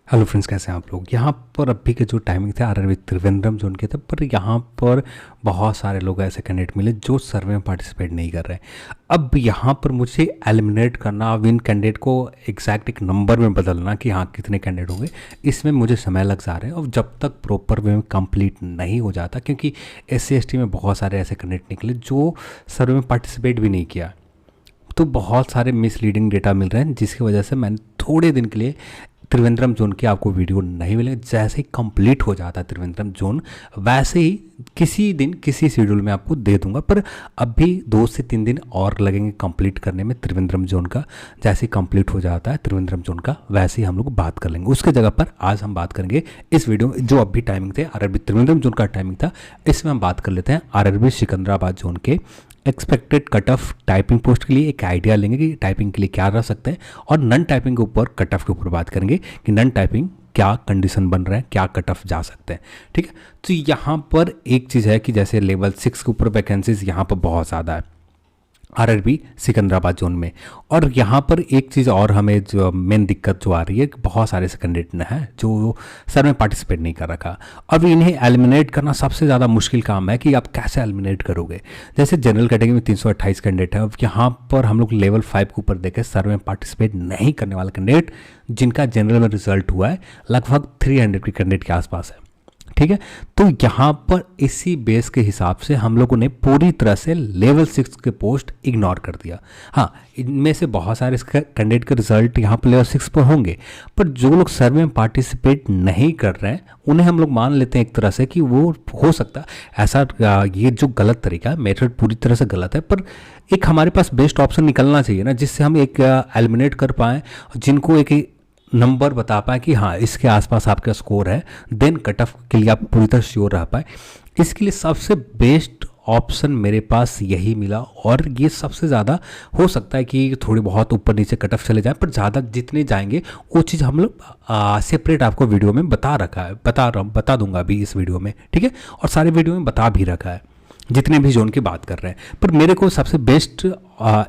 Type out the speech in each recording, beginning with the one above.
Hello friends, कैसे हैं आप लोग। यहाँ पर अभी के जो टाइमिंग थे आरआरबी त्रिवेंद्रम जोन के थे, पर यहाँ पर बहुत सारे लोग ऐसे कैंडिडेट मिले जो सर्वे में पार्टिसिपेट नहीं कर रहे हैं। अब यहाँ पर मुझे एलिमिनेट करना, अब इन कैंडिडेट को एग्जैक्ट एक नंबर में बदलना कि हाँ कितने कैंडिडेट होंगे, इसमें मुझे समय लग जा रहे हैं। और जब तक प्रॉपर वे में कंप्लीट नहीं हो जाता, क्योंकि SC ST में बहुत सारे ऐसे कैंडिडेट निकले जो सर्वे में पार्टिसिपेट भी नहीं किया, तो बहुत सारे मिसलीडिंग डेटा मिल रहे हैं, जिसकी वजह से मैंने थोड़े दिन के लिए त्रिवेंद्रम जोन की आपको वीडियो नहीं मिलेगी। जैसे ही कंप्लीट हो जाता है त्रिवेंद्रम जोन, वैसे ही किसी दिन किसी शेड्यूल में आपको दे दूंगा। पर अभी 2 से 3 दिन और लगेंगे कंप्लीट करने में त्रिवेंद्रम जोन का। जैसे ही कंप्लीट हो जाता है त्रिवेंद्रम जोन का, वैसे ही हम लोग बात कर लेंगे। उसके जगह पर आज हम बात करेंगे इस वीडियो जो अभी टाइमिंग थे आरआरबी त्रिवेंद्रम जोन का टाइमिंग था, इसमें हम बात कर लेते हैं आरआरबी सिकंदराबाद जोन के expected cut off typing post के लिए। एक आइडिया लेंगे कि टाइपिंग के लिए क्या रह सकते हैं, और नन टाइपिंग के ऊपर कट ऑफ के ऊपर बात करेंगे कि नन टाइपिंग क्या कंडीशन बन रहा है, क्या कट ऑफ जा सकते हैं। ठीक है, तो यहाँ पर एक चीज़ है कि जैसे लेवल 6 के ऊपर वैकेंसीज यहाँ पर बहुत ज़्यादा है आरआरबी सिकंदराबाद जोन में। और यहाँ पर एक चीज़ और हमें जो मेन दिक्कत जो आ रही है कि बहुत सारे ऐसे कैंडिडेट हैं जो सर में पार्टिसिपेट नहीं कर रखा। अब इन्हें एलिमिनेट करना सबसे ज़्यादा मुश्किल काम है कि आप कैसे एलिमिनेट करोगे। जैसे जनरल कैटेगरी में 328 कैंडिडेट है। अब यहाँ पर हम लोग लेवल 5 के ऊपर देखें, सर में पार्टिसिपेट नहीं करने वाला कैंडिडेट जिनका जनरल में रिजल्ट हुआ है लगभग 300 के कैंडिडेट के आसपास है। ठीक है, तो यहाँ पर इसी बेस के हिसाब से हम लोगों ने पूरी तरह से लेवल 6 के पोस्ट इग्नोर कर दिया। हाँ, इनमें से बहुत सारे कैंडिडेट के रिजल्ट यहाँ पर लेवल 6 पर होंगे, पर जो लोग सर्वे में पार्टिसिपेट नहीं कर रहे हैं उन्हें हम लोग मान लेते हैं एक तरह से कि वो हो सकता है ऐसा। ये जो गलत तरीका है, मेथड पूरी तरह से गलत है, पर एक हमारे पास बेस्ट ऑप्शन निकलना चाहिए ना, जिससे हम एक एलिमिनेट कर पाएँ, जिनको एक नंबर बता पाए कि हाँ इसके आसपास आपका स्कोर है, देन कट ऑफ के लिए आप पूरी तरह श्योर रह पाए। इसके लिए सबसे बेस्ट ऑप्शन मेरे पास यही मिला, और ये सबसे ज़्यादा हो सकता है कि थोड़ी बहुत ऊपर नीचे कट ऑफ चले जाए, पर ज़्यादा जितने जाएंगे वो चीज़ हम लोग सेपरेट आपको वीडियो में बता रखा है, बता दूंगा अभी इस वीडियो में। ठीक है, और सारे वीडियो में बता भी रखा है जितने भी जोन की बात कर रहे हैं। पर मेरे को सबसे बेस्ट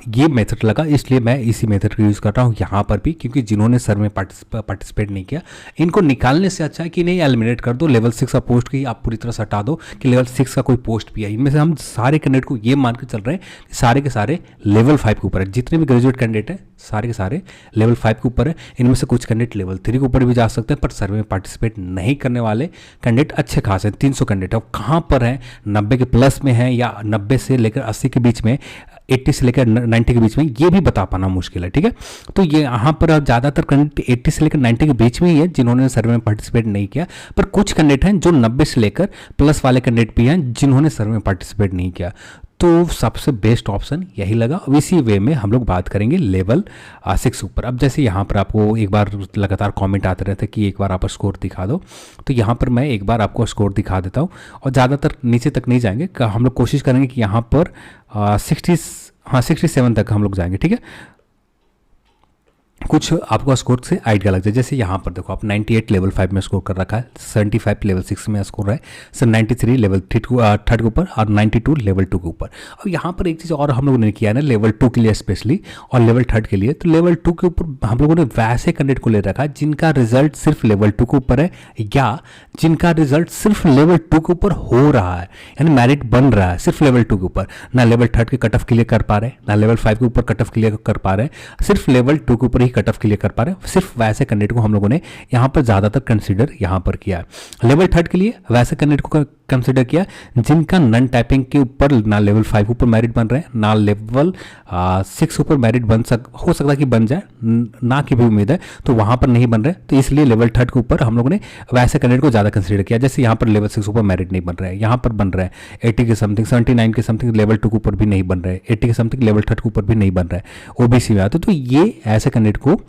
ये मेथड लगा, इसलिए मैं इसी मेथड का यूज़ कर रहा हूँ यहाँ पर भी, क्योंकि जिन्होंने सर में पार्टिसिपेट नहीं किया इनको निकालने से अच्छा है कि नहीं एलिमिनेट कर दो। लेवल 6 का पोस्ट की आप पूरी तरह से हटा दो कि लेवल 6 का कोई पोस्ट भी है। इनमें से हम सारे कैंडिडेट को ये मान के चल रहे हैं कि सारे के सारे लेवल 5 के ऊपर है। जितने भी ग्रेजुएट कैंडिडेट हैं सारे के सारे लेवल 5 के ऊपर है। इनमें से कुछ कैंडिडेट लेवल 3 के ऊपर भी जा सकते हैं, पर सर्वे में पार्टिसिपेट नहीं करने वाले कैंडिडेट अच्छे खास हैं, 300 कैंडिडेट। अब कहाँ पर हैं, 90 के प्लस में हैं या 90 से लेकर 80 के बीच में, 80 से लेकर 90 के बीच में, ये भी बता पाना मुश्किल है। ठीक है, तो ये यहाँ पर ज़्यादातर कैंडिडेट 80 से लेकर 90 के बीच में ही है जिन्होंने सर्वे में पार्टिसिपेट नहीं किया, पर कुछ कैंडिडेट हैं जो 90 से लेकर प्लस वाले कैंडिडेट भी हैं जिन्होंने सर्वे में पार्टिसिपेट नहीं किया। तो सबसे बेस्ट ऑप्शन यही लगा। अब इसी वे में हम लोग बात करेंगे लेवल 6 ऊपर। अब जैसे यहाँ पर आपको एक बार लगातार कमेंट आते रहते कि एक बार आप स्कोर दिखा दो, तो यहाँ पर मैं एक बार आपको स्कोर दिखा देता हूँ, और ज़्यादातर नीचे तक नहीं जाएंगे। हम लोग कोशिश करेंगे कि यहाँ पर 67 तक हम लोग जाएंगे। ठीक है, कुछ आपको स्कोर से आइडिया लग जाए। जैसे यहाँ पर देखो, आप 98 लेवल 5 में स्कोर कर रखा है, 75 लेवल 6 में स्कोर है, सर 93 लेवल 3 के ऊपर, और 92 लेवल 2 के ऊपर। अब यहाँ पर एक चीज़ और हम लोगों ने किया है ना लेवल 2 के लिए स्पेशली, और लेवल 3 के लिए, तो लेवल 2 के ऊपर हम लोगों ने वैसे कैंडिडेट को ले रखा है जिनका रिजल्ट सिर्फ लेवल 2 के ऊपर है, या जिनका रिजल्ट सिर्फ लेवल 2 के ऊपर हो रहा है, यानी मेरिट बन रहा है सिर्फ लेवल 2 के ऊपर। ना लेवल 3 के कट ऑफ क्लियर कर पा रहे, ना लेवल 5 के ऊपर कट ऑफ क्लियर कर पा रहे, सिर्फ लेवल 2 के ऊपर ही कट ऑफ क्लियर कर पा रहे हैं। सिर्फ वैसे कैंडिडेट को हम लोगों ने यहाँ पर ज़्यादातर कंसीडर यहाँ पर किया है। लेवल 3 के लिए वैसे कैंडिडेट को कंसीडर किया जिनका नन टाइपिंग के ऊपर ना लेवल 5 के ऊपर मेरिट बन रहे हैं, ना लेवल 6 ऊपर मेरिट हो सकता है कि बन जाए, ना की भी उम्मीद है, तो वहाँ पर नहीं बन रहे। तो इसलिए लेवल 3 के ऊपर हम लोगों ने वैसे कैंडिडेट को ज़्यादा कंसीडर किया। जैसे यहाँ पर लेवल 6 ऊपर मेरिट नहीं बन रहा है, यहाँ पर बन रहा है 80 के समथिंग, 79 के समथिंग लेवल 2 के ऊपर भी नहीं बन रहा है, 80 के समथिंग लेवल 3 के ऊपर भी नहीं बन रहा है, OBC में आते। तो ये ऐसे कैंडिडेट को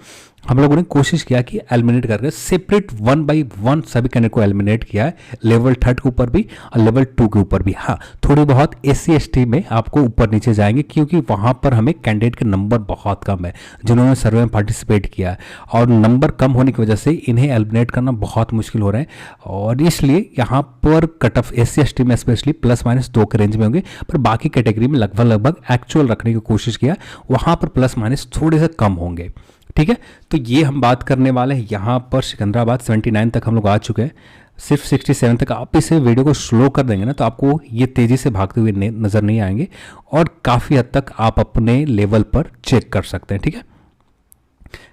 हम लोगों ने कोशिश किया कि एलिमिनेट करके सेपरेट 1 बाई 1 सभी कैंडिडेट को एलिमिनेट किया है, लेवल 3 के ऊपर भी और लेवल 2 के ऊपर भी। हाँ, थोड़ी बहुत SC ST में आपको ऊपर नीचे जाएंगे, क्योंकि वहाँ पर हमें कैंडिडेट के नंबर बहुत कम है जिन्होंने सर्वे में पार्टिसिपेट किया है, और नंबर कम होने की वजह से इन्हें एलिमिनेट करना बहुत मुश्किल हो रहा है। और इसलिए यहाँ पर कट ऑफ SC ST में स्पेशली ±2 के रेंज में होंगे, पर बाकी कैटेगरी में लगभग एक्चुअल रखने की कोशिश किया, वहाँ पर ± थोड़े से कम होंगे। ठीक है। तो ये हम बात करने वाले हैं यहाँ पर सिकंदराबाद 79 तक हम लोग आ चुके हैं, सिर्फ 67 तक। आप इसे वीडियो को स्लो कर देंगे ना तो आपको ये तेज़ी से भागते हुए नज़र नहीं आएंगे और काफ़ी हद तक आप अपने लेवल पर चेक कर सकते हैं, ठीक है।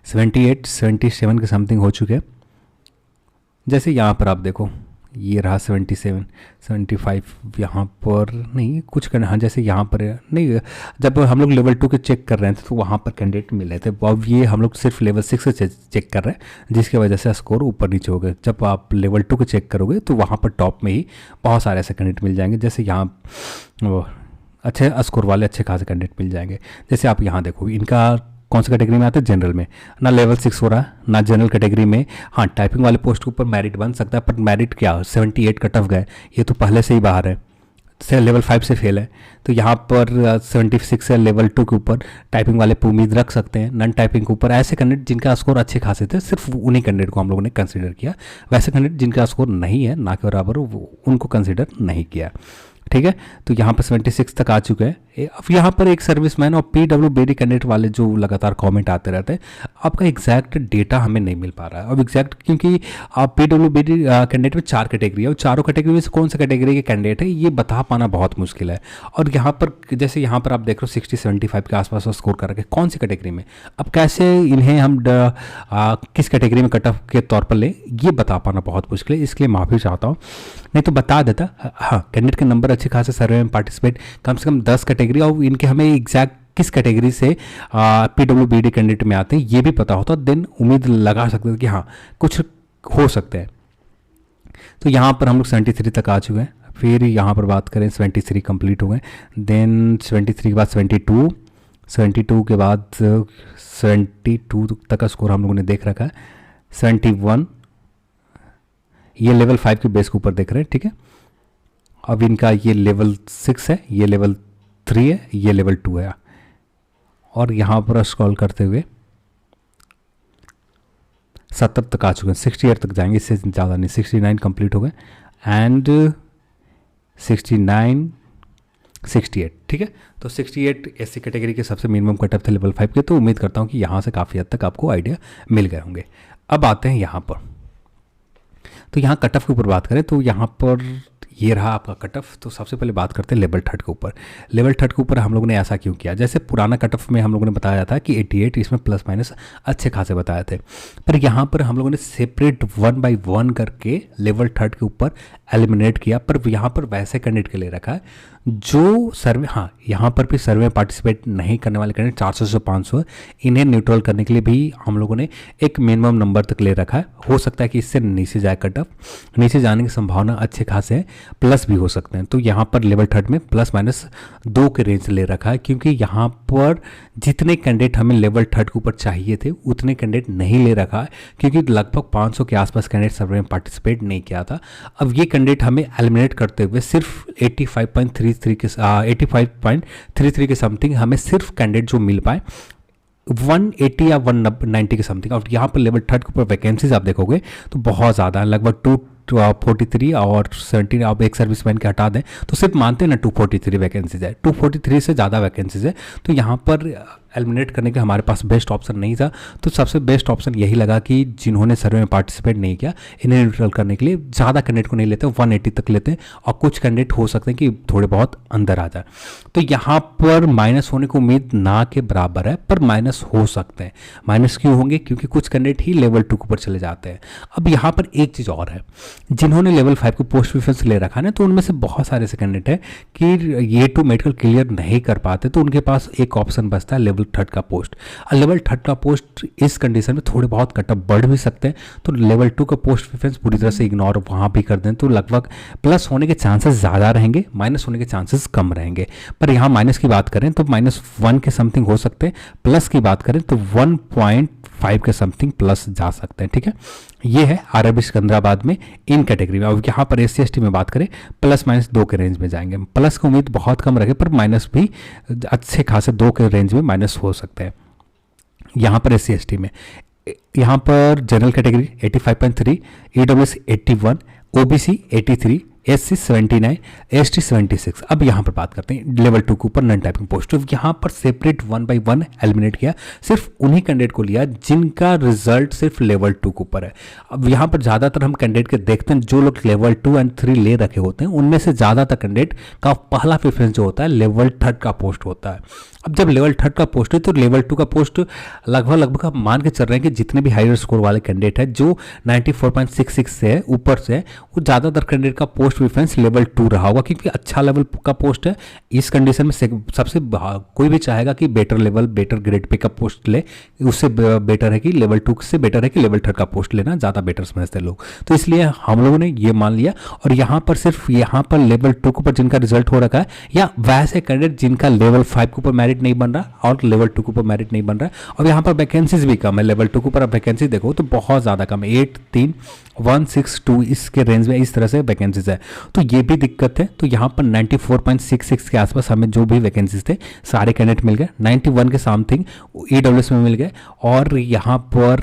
78 77 के समथिंग हो चुके हैं। जैसे यहाँ पर आप देखो, ये रहा 77 75, यहाँ पर नहीं कुछ करना, हाँ जैसे यहाँ पर नहीं, जब हम लोग लेवल 2 के चेक कर रहे थे तो वहाँ पर कैंडिडेट मिले थे। अब ये हम लोग सिर्फ लेवल 6 से चेक कर रहे हैं, जिसकी वजह से स्कोर ऊपर नीचे हो गए। जब आप लेवल 2 के चेक करोगे तो वहाँ पर टॉप में ही बहुत सारे ऐसे कैंडिडेट मिल जाएंगे, जैसे यहाँ वो अच्छे स्कोर वाले अच्छे खासे कैंडिडेट मिल जाएंगे। जैसे आप यहाँ देखो, इनका कौन सी कैटेगरी में आते हैं, जनरल में, ना लेवल 6 हो रहा है ना जनरल कैटेगरी में। हाँ, टाइपिंग वाले पोस्ट के ऊपर मेरिट बन सकता है, पर मेरिट क्या 78 कट ऑफ गए, ये तो पहले से ही बाहर है, से लेवल 5 से फेल है। तो यहाँ पर 76 है लेवल 2 के ऊपर, टाइपिंग वाले पर उम्मीद रख सकते हैं। नॉन टाइपिंग के ऊपर ऐसे कैंडिडेट जिनका स्कोर अच्छे खासे थे, सिर्फ उन्हीं कैंडिडेट को हम लोगों ने कंसिडर किया। वैसे कैंडिडेट जिनका स्कोर नहीं है, ना के बराबर, उनको कंसिडर नहीं किया, ठीक है। तो यहाँ पर 76 तक आ चुके हैं। अब यहाँ पर एक सर्विसमैन और PWBD कैंडिडेट वाले जो लगातार कमेंट आते रहते हैं, आपका एग्जैक्ट डेटा हमें नहीं मिल पा रहा है अब एग्जैक्ट, क्योंकि आप PWBD कैंडिडेट में 4 कैटेगरी है और चारों कैटेगरी में से कौन सा कैटेगरी के कैंडिडेट है ये बता पाना बहुत मुश्किल है। और यहाँ पर जैसे यहाँ पर आप देख रहे हो 60-75 के आसपास स्कोर कर रखे, कौन सी कैटेगरी में, अब कैसे इन्हें हम किस कैटेगरी में कट ऑफ के तौर पर ले, ये बता पाना बहुत मुश्किल है, इसलिए माफ़ी चाहता हूँ। नहीं तो बता देता। हाँ, कैंडिडेट के नंबर अच्छे खासे सर्वे में पार्टिसिपेट कम से कम 10 कैटेगरी, और इनके हमें एग्जैक्ट किस कैटेगरी से PWBD कैंडिडेट में आते हैं ये भी पता होता, देन उम्मीद लगा सकते थे कि हाँ कुछ हो सकते हैं। तो यहाँ पर हम लोग 73 तक आ चुके हैं। फिर यहाँ पर बात करें 73 कंप्लीट हो गए, देन 73 के बाद 72 के बाद 72 तक का स्कोर हम लोगों ने देख रखा है। 71 ये लेवल 5 के बेस के ऊपर देख रहे हैं, ठीक है। अब इनका ये लेवल 6 है, ये लेवल 3 है, ये लेवल 2 है। और यहाँ पर स्क्रॉल करते हुए 70 तक आ चुके हैं, 68 तक जाएंगे, इससे ज़्यादा नहीं। 69 कंप्लीट हो गए एंड 69 68, ठीक है। तो 68 SC कैटेगरी के सबसे मिनिमम कटअप थे लेवल 5 के, तो उम्मीद करता हूँ कि यहाँ से काफ़ी हद तक आपको आइडिया मिल गए होंगे। अब आते हैं यहाँ पर, तो यहाँ कट ऑफ के ऊपर बात करें तो यहाँ पर ये रहा आपका कट ऑफ। तो सबसे पहले बात करते हैं लेवल 3 के ऊपर। लेवल 3 के ऊपर हम लोगों ने ऐसा क्यों किया, जैसे पुराना कट ऑफ में हम लोगों ने बताया था कि 88, इसमें प्लस माइनस अच्छे खासे बताए थे, पर यहाँ पर हम लोगों ने सेपरेट 1 बाई 1 करके लेवल 3 के ऊपर एलिमिनेट किया। पर यहाँ पर वैसे कैंडिडेट के लिए रखा है जो सर्वे, हाँ यहाँ पर भी सर्वे में पार्टिसिपेट नहीं करने वाले कैंडिडेट 400 से 500, इन्हें न्यूट्रल करने के लिए भी हम लोगों ने एक मिनिमम नंबर तक ले रखा है। हो सकता है कि इससे नीचे जाए कट ऑफ, नीचे जाने की संभावना अच्छे खासे है, प्लस भी हो सकते हैं। तो यहाँ पर लेवल 3 में प्लस माइनस 2 के रेंज ले रखा है, क्योंकि यहाँ पर जितने कैंडिडेट हमें लेवल 3 के ऊपर चाहिए थे उतने कैंडिडेट नहीं ले रखा है, क्योंकि लगभग 500 के आसपास कैंडिडेट सर्वे में पार्टिसिपेट नहीं किया था। अब ये कैंडिडेट हमें एलिमिनेट करते हुए सिर्फ 85.33 के समथिंग हमें सिर्फ कैंडिडेट जो मिल पाए 180 या 190 के समथिंग। और यहाँ पर लेवल 3 के ऊपर वैकेंसीज आप देखोगे तो बहुत ज़्यादा है, लगभग 243 और 17। आप एक सर्विसमैन के हटा दें तो सिर्फ मानते हैं ना 243 वैकेंसीज है, 243 से ज़्यादा वैकेंसीज है। तो यहाँ पर एलिमिनेट करने के हमारे पास बेस्ट ऑप्शन नहीं था, तो सबसे बेस्ट ऑप्शन यही लगा कि जिन्होंने सर्वे में पार्टिसिपेट नहीं किया इन्हें न्यूट्रल करने के लिए ज़्यादा कैंडिडेट को नहीं लेते, 180 तक लेते हैं, और कुछ कैंडिडेट हो सकते हैं कि थोड़े बहुत अंदर आ जाए। तो यहाँ पर माइनस होने की उम्मीद ना के बराबर है, पर माइनस हो सकते हैं। माइनस क्यों होंगे, क्योंकि कुछ कैंडिडेट ही लेवल 2 के ऊपर चले जाते हैं। अब यहाँ पर एक चीज़ और है, जिन्होंने लेवल 5 को पोस्ट प्रेफरेंस ले रखा है ना, तो उनमें से बहुत सारे ऐसे कैंडिडेट हैं कि ये 2 मेडिकल क्लियर नहीं कर पाते, तो उनके पास एक ऑप्शन बचता है लेवल 3 का पोस्ट। और लेवल 3 का पोस्ट इस कंडीशन में थोड़े बहुत कटअप बढ़ भी सकते हैं, तो लेवल 2 का पोस्ट प्रेफरेंस पूरी तरह से इग्नोर वहाँ भी कर दें तो लगभग प्लस होने के चांसेस ज़्यादा रहेंगे, माइनस होने के चांसेस कम रहेंगे। पर यहाँ माइनस की बात करें तो -1 के समथिंग हो सकते हैं, प्लस की बात करें तो 1.5 के समथिंग प्लस जा सकते हैं, ठीक है। ये है RRB सिकंदराबाद में इन कैटेगरी में। अब यहाँ पर SC ST में बात करें प्लस माइनस 2 के रेंज में जाएंगे, प्लस की उम्मीद बहुत कम रखे, पर माइनस भी अच्छे खासे 2 के रेंज में माइनस हो सकते हैं। यहाँ पर SC ST में यहाँ पर general category 85.3, EWS 81, OBC 83, SC 79, ST 76। अब यहाँ पर बात करते हैं लेवल 2 के ऊपर नॉन टाइपिंग पोस्ट। तो यहाँ पर सेपरेट 1 बाई 1 एलिमिनेट किया, सिर्फ उन्हीं कैंडिडेट को लिया जिनका रिजल्ट सिर्फ लेवल 2 के ऊपर है। अब यहाँ पर ज़्यादातर हम कैंडिडेट के देखते हैं जो लोग लेवल 2 एंड 3 ले रखे होते हैं, उनमें से ज़्यादातर कैंडिडेट का पहला प्रेफरेंस जो होता है लेवल 3 का पोस्ट होता है। अब जब लेवल 3 का पोस्ट है तो लेवल 2 का पोस्ट लगभग आप मान के चल रहे हैं कि जितने भी हायर स्कोर वाले कैंडिडेट है जो 94.66 से है ऊपर से है, वो ज़्यादातर कैंडिडेट का पोस्ट प्रेफरेंस लेवल 2 रहा होगा, क्योंकि अच्छा लेवल का पोस्ट है। इस कंडीशन में सबसे कोई भी चाहेगा कि better level better grade pay का पोस्ट ले, उससे बेटर है कि लेवल 2 से बेटर है कि लेवल 3 का पोस्ट लेना, ज़्यादा बेटर समझते हैं लोग। तो इसलिए हम लोगों ने ये मान लिया, और यहाँ पर सिर्फ यहाँ पर लेवल 2 के ऊपर जिनका रिजल्ट हो रखा है, या वैसे कैंडिडेट जिनका लेवल 5 के ऊपर मेरिट नहीं बन रहा और लेवल 2 के ऊपर मेरिट नहीं बन रहा है, और यहाँ पर वैकेंसीज भी कम है। लेवल 2 के ऊपर आप वैकेंसी देखो तो बहुत ज़्यादा कम है, 8, 3, 1, 6, 2 इसके रेंज में इस तरह से वैकेंसीज है। तो ये भी दिक्कत है। तो यहाँ पर 94.66 के आसपास हमें जो भी वैकेंसीज थे सारे कैंडिडेट मिल गए, 91 के समथिंग ईडब्ल्यूएस में मिल गए, और यहाँ पर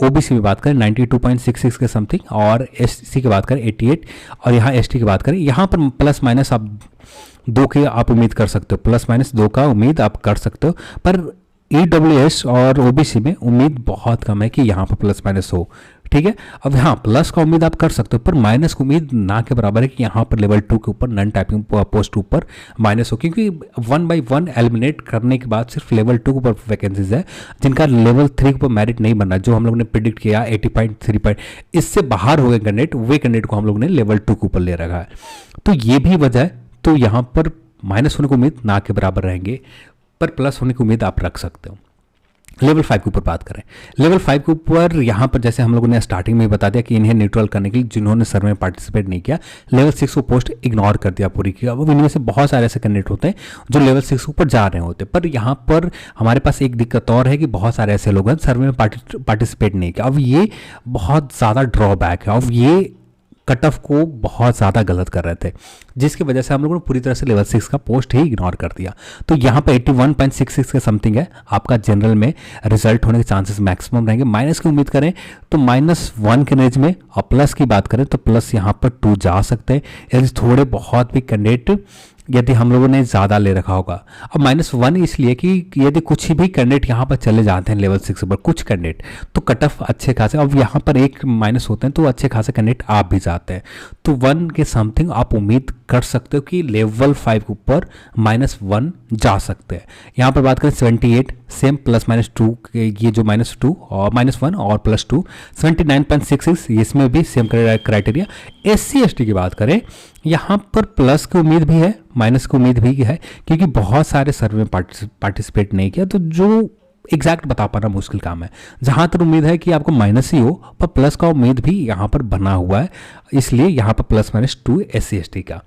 ओबीसी में बात करें 92.66 के समथिंग, और एससी की बात करें 88, और यहाँ एसटी की बात करें यहाँ पर प्लस माइनस आप 2 के आप उम्मीद कर सकते हो, प्लस माइनस 2 का उम्मीद आप कर सकते हो, पर ईडब्ल्यूएस और ओबीसी में उम्मीद बहुत कम है कि यहाँ पर प्लस माइनस हो। ठीक है, अब यहाँ प्लस का उम्मीद आप कर सकते हो, पर माइनस की उम्मीद ना के बराबर है कि यहाँ पर लेवल 2 के ऊपर नॉन टाइपिंग पोस्ट ऊपर माइनस हो, क्योंकि 1 बाई 1 एलिमिनेट करने के बाद सिर्फ लेवल 2 के ऊपर वैकेंसीज है जिनका लेवल 3 के ऊपर मेरिट नहीं बन रहा, जो हम लोग ने प्रिडिक्ट किया 80.3 इससे बाहर हो गए कैंडिडेट, वे कैंडिडेट को हम लोग ने लेवल 2 के ऊपर ले रखा है। तो ये भी वजह है। तो यहाँ पर माइनस होने की उम्मीद ना के बराबर रहेंगे, पर प्लस होने की उम्मीद आप रख सकते हो। लेवल 5 के ऊपर बात करें, लेवल 5 के ऊपर यहाँ पर जैसे हम लोगों ने स्टार्टिंग में बता दिया कि इन्हें न्यूट्रल करने के लिए जिन्होंने सर्वे में पार्टिसिपेट नहीं किया, लेवल 6 को पोस्ट इग्नोर कर दिया पूरी की। अब इनमें से बहुत सारे ऐसे कैंडिडेट होते हैं जो लेवल 6 के ऊपर जा रहे होते हैं, पर यहाँ पर हमारे पास एक दिक्कत और है कि बहुत सारे ऐसे लोग हैं सर्वे में पार्टिसिपेट नहीं किया। अब ये बहुत ज़्यादा ड्रॉबैक है, अब ये कट ऑफ को बहुत ज़्यादा गलत कर रहे थे, जिसकी वजह से हम लोगों ने पूरी तरह से लेवल 6 का पोस्ट ही इग्नोर कर दिया। तो यहाँ पर 81.66 के समथिंग है आपका जनरल में रिजल्ट होने के चांसेस मैक्सिमम रहेंगे। माइनस की उम्मीद करें तो -1 के रेंज में, और प्लस की बात करें तो प्लस यहाँ पर 2 जा सकते हैं, यदि थोड़े बहुत भी कैंडिडेट यदि हम लोगों ने ज़्यादा ले रखा होगा। अब -1 इसलिए कि यदि कुछ ही भी कैंडिडेट यहाँ पर चले जाते हैं लेवल 6 पर, कुछ कैंडिडेट तो कट ऑफ अच्छे खासे, अब यहाँ पर एक माइनस होते हैं तो अच्छे खासे कैंडिडेट आप भी जाते हैं, तो 1 के समथिंग आप उम्मीद कर सकते हो कि लेवल 5 के ऊपर -1 जा सकते हैं। यहाँ पर बात करें 78 सेम +-2, ये जो -2 और -1 और +2 79.66 इसमें भी सेम क्राइटेरिया। SC ST की बात करें यहाँ पर प्लस की उम्मीद भी है, माइनस की उम्मीद भी है, क्योंकि बहुत सारे सर्वे में पार्टिसिपेट नहीं किया, तो जो एग्जैक्ट बता पाना मुश्किल काम है। जहाँ तक उम्मीद है कि आपको माइनस ही हो, पर प्लस का उम्मीद भी यहाँ पर बना हुआ है, इसलिए यहाँ पर +-2 SC ST का।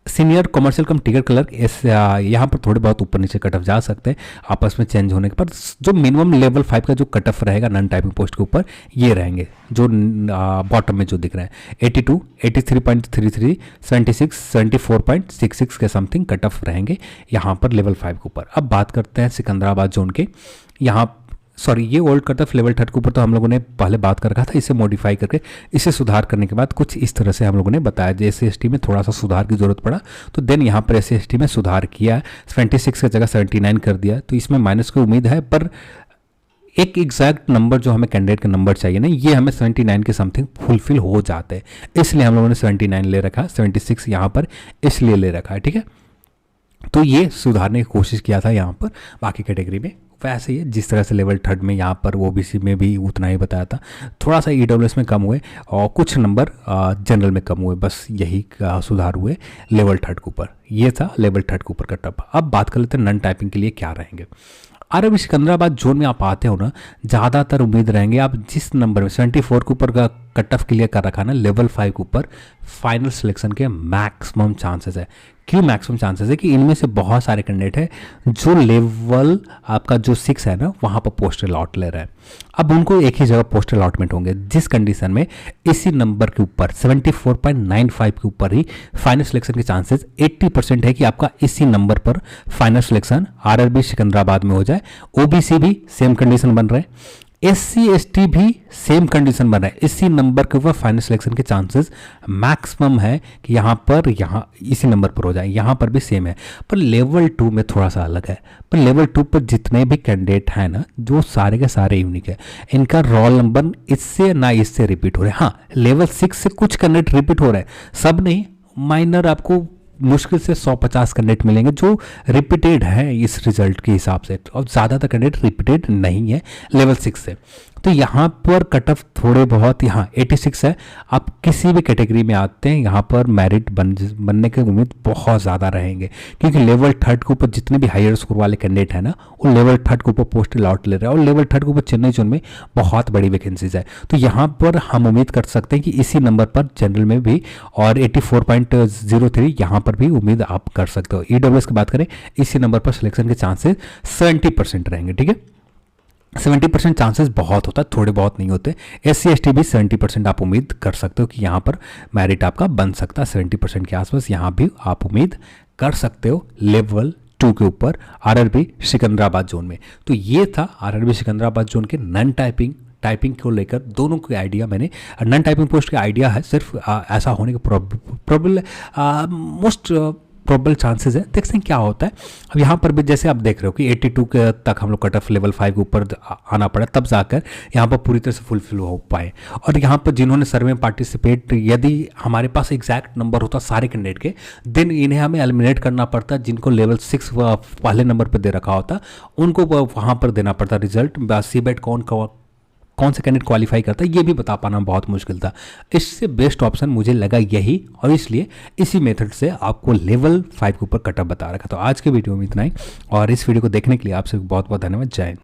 सीनियर कमर्शियल कम टिकट क्लर्क यहाँ पर थोड़े बहुत ऊपर नीचे कट ऑफ जा सकते हैं आपस में चेंज होने के पर। जो मिनिमम लेवल 5 का जो कट ऑफ रहेगा नॉन टाइपिंग पोस्ट के ऊपर ये रहेंगे, जो बॉटम में जो दिख रहे हैं 82, 83.33, 76, 74.66 के समथिंग कट ऑफ रहेंगे यहाँ पर लेवल 5 के ऊपर। अब बात करते हैं सिकंदराबाद जोन के। यहाँ सॉरी ये ओल्ड कट ऑफ लेवल 3 के ऊपर तो हम लोगों ने पहले बात कर रखा था, इसे मॉडिफाई करके इसे सुधार करने के बाद कुछ इस तरह से हम लोगों ने बताया। जैसे ST में थोड़ा सा सुधार की जरूरत पड़ा तो देन यहाँ पर SC ST में सुधार किया है, 76 की जगह 79 कर दिया। तो इसमें माइनस की उम्मीद है, पर एक एग्जैक्ट नंबर जो हमें कैंडिडेट का नंबर चाहिए ना, ये हमें 79 के समथिंग फुलफिल हो जाते हैं, इसलिए हम लोगों ने 79 ले रखा, 76 यहाँ पर इसलिए ले रखा है। ठीक है, तो ये सुधारने की कोशिश किया था यहाँ पर। बाकी कैटेगरी में वैसे ही जिस तरह से लेवल 3 में यहाँ पर OBC में भी उतना ही बताया था, थोड़ा सा EWS में कम हुए और कुछ नंबर जनरल में कम हुए, बस यही सुधार हुए लेवल 3 के ऊपर। ये था लेवल 3 के ऊपर कट ऑफ। अब बात कर लेते हैं नॉन टाइपिंग के लिए क्या रहेंगे। RRB सिकंदराबाद जोन में आप आते हो ना, ज़्यादातर उम्मीद रहेंगे आप जिस नंबर में 74 के ऊपर का कट ऑफ क्लियर कर रखा ना, लेवल 5 के ऊपर फाइनल सिलेक्शन के मैक्सिमम चांसेस है। क्यों मैक्सिमम चांसेस है कि इनमें से बहुत सारे कैंडिडेट हैं जो लेवल आपका जो 6 है ना वहाँ पर पोस्ट अलॉट ले रहे हैं। अब उनको एक ही जगह पोस्ट अलॉटमेंट होंगे, जिस कंडीशन में इसी नंबर के ऊपर 74.95 के ऊपर ही फाइनल सिलेक्शन के चांसेस 80% है कि आपका इसी नंबर पर फाइनल सिलेक्शन RRB सिकंदराबाद में हो जाए। OBC भी सेम कंडीशन बन रहे हैं, SC ST भी सेम कंडीशन बना है, इसी नंबर के ऊपर फाइनल सिलेक्शन के चांसेस मैक्सिमम है कि यहाँ इसी नंबर पर हो जाए, यहाँ पर भी सेम है। पर लेवल 2 में थोड़ा सा अलग है। पर लेवल 2 पर जितने भी कैंडिडेट हैं ना, जो सारे के सारे यूनिक है, इनका रोल नंबर इससे रिपीट हो रहे हैं। हाँ, लेवल 6 से कुछ कैंडिडेट रिपीट हो रहे हैं, सब नहीं, माइनर आपको मुश्किल से 150 कैंडिडेट मिलेंगे जो रिपीटेड हैं इस रिजल्ट के हिसाब से, और ज़्यादातर कैंडिडेट रिपीटेड नहीं है लेवल 6 से। तो यहाँ पर कट ऑफ थोड़े बहुत, यहाँ 86 है। आप किसी भी कैटेगरी में आते हैं, यहाँ पर मेरिट बनने की उम्मीद बहुत ज़्यादा रहेंगे, क्योंकि लेवल 3 के ऊपर जितने भी हायर स्कोर वाले कैंडिडेट हैं ना, वो लेवल 3 के ऊपर पोस्ट अलॉट ले रहे हैं, और लेवल 3 के ऊपर चेन्नई जोन में बहुत बड़ी वैकेंसीज है। तो यहाँ पर हम उम्मीद कर सकते हैं कि इसी नंबर पर जनरल में भी, और 84.03 यहाँ पर भी उम्मीद आप कर सकते हो। EWS की बात करें, इसी नंबर पर सिलेक्शन के चांसेस 70% रहेंगे। ठीक है, 70% चांसेस बहुत होता है, थोड़े बहुत नहीं होते। SC ST भी 70% आप उम्मीद कर सकते हो कि यहाँ पर मेरिट आपका बन सकता है। 70% के आसपास यहाँ भी आप उम्मीद कर सकते हो लेवल 2 के ऊपर RRB सिकंदराबाद जोन में। तो ये था RRB सिकंदराबाद जोन के नॉन टाइपिंग को लेकर दोनों के आइडिया। मैंने नॉन टाइपिंग पोस्ट का आइडिया है, सिर्फ ऐसा होने के प्रोबेबल मोस्ट प्रोबेबल चांसेस है, देखते हैं क्या होता है। अब यहाँ पर भी जैसे आप देख रहे हो कि 82 के तक हम लोग कट ऑफ लेवल 5 के ऊपर आना पड़ा, तब जाकर यहाँ पर पूरी तरह से फुलफिल हो पाए। और यहाँ पर जिन्होंने सर्वे में पार्टिसिपेट, यदि हमारे पास एग्जैक्ट नंबर होता सारे कैंडिडेट के, देन इन्हें हमें एलिमिनेट करना पड़ता। जिनको लेवल 6 पहले नंबर पर दे रखा होता, उनको वहाँ पर देना पड़ता रिजल्ट। CBET कौन से कैंडिडेट क्वालिफाई करता है, ये भी बता पाना बहुत मुश्किल था। इससे बेस्ट ऑप्शन मुझे लगा यही, और इसलिए इसी मेथड से आपको लेवल 5 के ऊपर कटअप बता रखा। तो आज के वीडियो में इतना ही, और इस वीडियो को देखने के लिए आपसे बहुत बहुत धन्यवाद। जय हिंद।